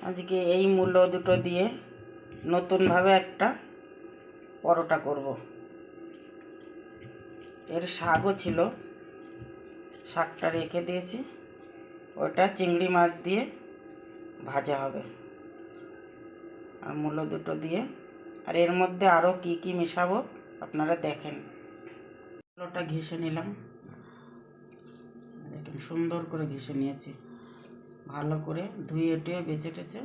আজকে এই মূলো দুটো দিয়ে নতুনভাবে একটা পরোটা করব। এর শাকও ছিল, শাকটা রেখে দিয়েছি, ওটা চিংড়ি মাছ দিয়ে ভাজা হবে। আর মূলো দুটো দিয়ে, আর এর মধ্যে আরও কি কি মেশাবো আপনারা দেখেন। মূলোটা ঘেঁষে নিলাম, দেখেন সুন্দর করে ঘেঁষে নিয়েছি, ভালো করে ধুয়ে টুয়ে বেছে টেছে।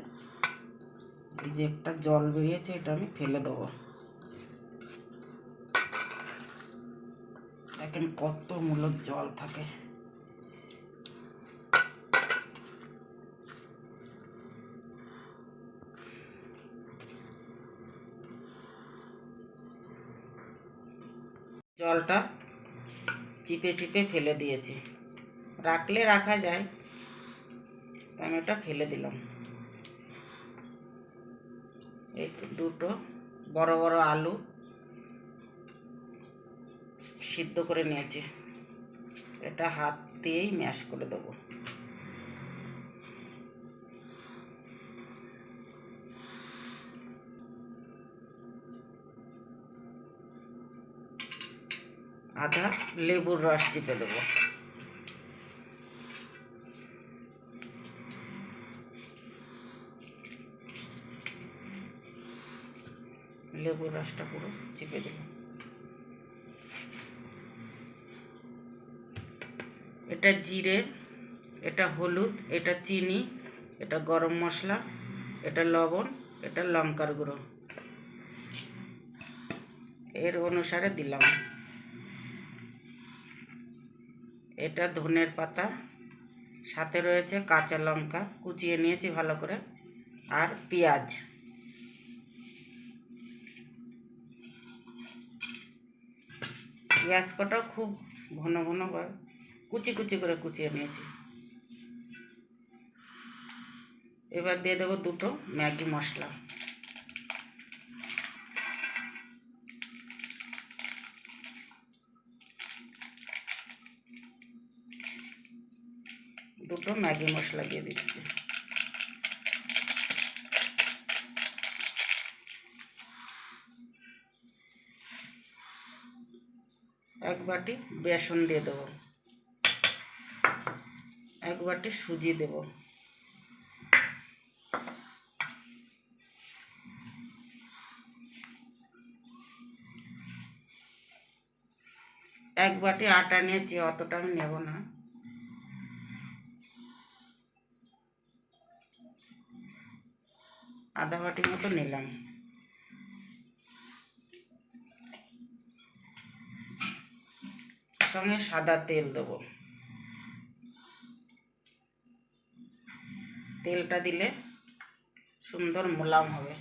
এই যে একটা জল বেরিয়েছে, এটা আমি ফেলে দেবো। দেখেন কত মূলোর জল থাকে। জলটা চিপে চিপে ফেলে দিয়েছি, রাখলে রাখা যায়, আমি ওটা ফেলে দিলাম। এই দুটো বড় বড় আলু সিদ্ধ করে নিয়েছি, এটা হাত দিয়েই ম্যাশ করে দেবো। আধা লেবুর রস চিপে দেবো। লেবুর রসটা পুরো চিপে দেবো। এটা জিরে, এটা হলুদ, এটা চিনি, এটা গরম মশলা, এটা লবণ, এটা লঙ্কার গুঁড়ো, এর অনুসারে দিলাম। এটা ধনের পাতা, সাথে রয়েছে কাঁচা লঙ্কা কুচিয়ে নিয়েছি ভালো করে, আর পেঁয়াজ। পেঁয়াজ কটাও খুব ঘন ঘন করে কুচি কুচি করে কুচিয়ে নিয়েছি। এবার দিয়ে দেবো দুটো ম্যাগি মশলা। দুটো ম্যাগি মশলা দিয়ে দিচ্ছি। এক বাটি বেসন দিয়ে দেবো, এক বাটি সুজি দেব, এক বাটি আটা নিয়েছি, অতটা আমি নেব না। আধা বাটি মতো নিলাম। সঙ্গে সাদা তেল দেবো। তেলটা দিলে সুন্দর মোলাম হবে।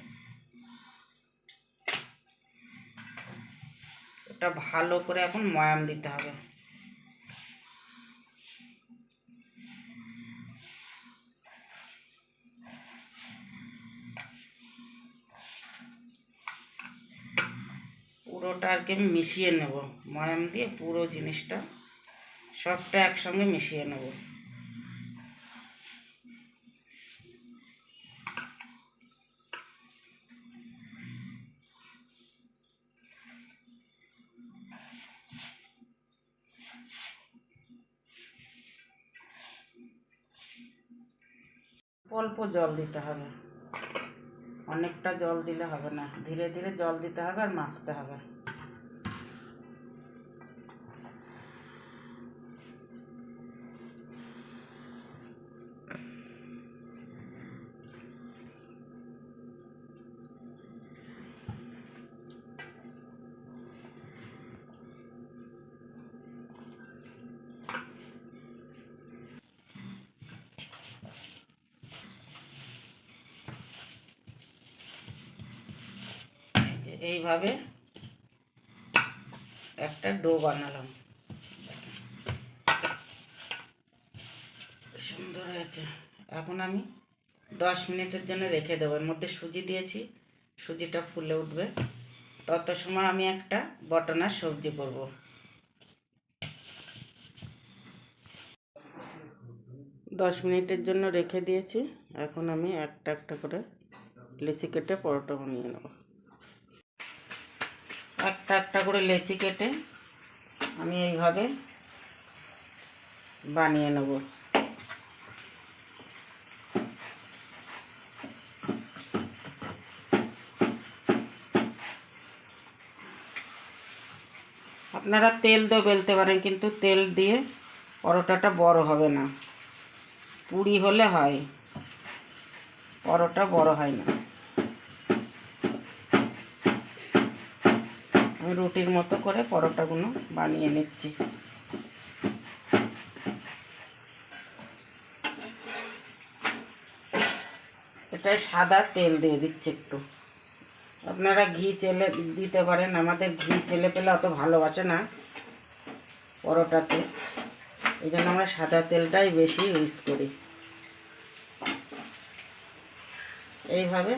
এটা ভালো করে এখন ময়াম দিতে হবে। পুরোটা আর কি আমি মিশিয়ে নেব, ময়াম দিয়ে পুরো জিনিসটা সবটা একসঙ্গে মিশিয়ে নেব। অল্প জল দিতে হবে, অনেকটা জল দিলে হবে না, ধীরে ধীরে জল দিতে হবে আর মাখতে হবে। এইভাবে একটা ডো বানালাম, সুন্দর হয়েছে। এখন আমি 10 মিনিটের জন্য রেখে দেবো। এর মধ্যে সুজি দিয়েছি, সুজিটা ফুলে উঠবে, তত সময় আমি একটা বটনার সবজি করব। 10 মিনিটের জন্য রেখে দিয়েছি। এখন আমি একটা একটা করে লেচি কেটে পরোটা বানিয়ে নেব। একটা একটা করে লেচি কেটে আমি এইভাবে বানিয়ে নেব। আপনারা তেল দিয়ে বেলতে পারেন, কিন্তু তেল দিয়ে পরোটাটা বড় হবে না, পুরি হলে হয়, পরোটা বড় হয় না। আমি রুটির মতো করে পরোটাগুলো বানিয়ে নিচ্ছি। এটায় সাদা তেল দিয়ে দিচ্ছি একটু। আপনারা ঘি চেলে দিতে পারেন, আমাদের ঘি চেলে পেলে অত ভালোবাসে না পরোটাতে, এই জন্য আমরা সাদা তেলটাই বেশি ইউজ করি। এইভাবে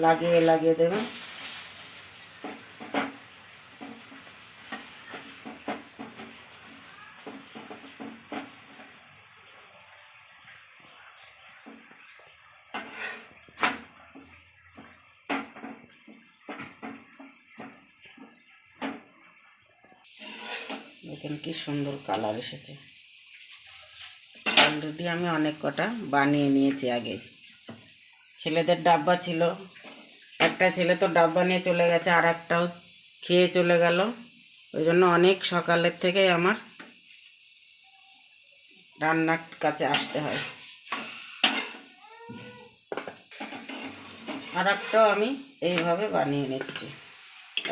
লাগিয়ে লাগিয়ে দেবেন। দেখেন কি সুন্দর কালার এসেছে। অলরেডি আমি অনেক কটা বানিয়ে নিয়েছি আগে। ছেলেদের ডাব্বা ছিল, একটা ছেলে তো ডাব্বা নিয়ে চলে গেছে, আর একটাও খেয়ে চলে গেল। ওই জন্য অনেক সকালের থেকেই আমার রান্নার কাছে আসতে হয়। আর একটাও আমি এইভাবে বানিয়ে নিচ্ছি।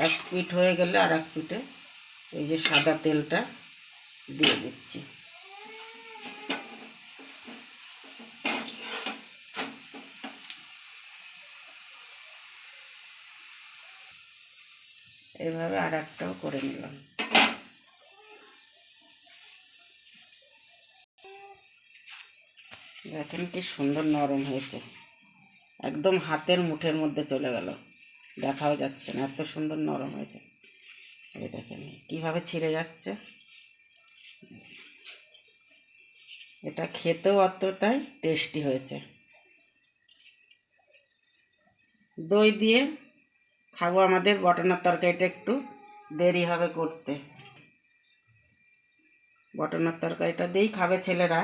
এক পিঠ হয়ে গেলে আর এক পিঠে এই যে সাদা তেলটা দিয়ে দিচ্ছি। এইভাবে আর একটাও করে নিলাম। দেখেন কি সুন্দর নরম হয়েছে, একদম হাতের মুঠের মধ্যে চলে গেল, দেখাও যাচ্ছে না, এত সুন্দর নরম হয়েছে। এই দেখেন কীভাবে ছিঁড়ে যাচ্ছে। এটা খেতেও অতটাই টেস্টি হয়েছে। দই দিয়ে খাবো, আমাদের বটনার তরকারিটা একটু দেরি হবে করতে। বটনার তরকারিটা দিয়েই খাবে ছেলেরা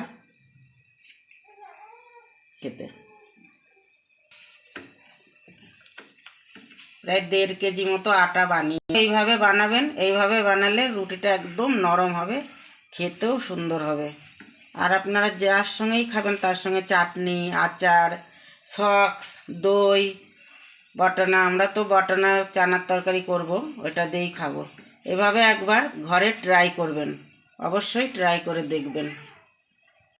খেতে। প্রায় 1.5 কেজি মতো আটা বানিয়ে এইভাবে বানাবেন। এইভাবে বানালে রুটিটা একদম নরম হবে, খেতেও সুন্দর হবে। আর আপনারা যার সঙ্গেই খাবেন তার সঙ্গে চাটনি, আচার, সস, দই, বটনা, আমরা তো বটনা চানার তরকারি করব, ওটা দিয়েই খাবো। এভাবে একবার ঘরে ট্রাই করবেন, অবশ্যই ট্রাই করে দেখবেন।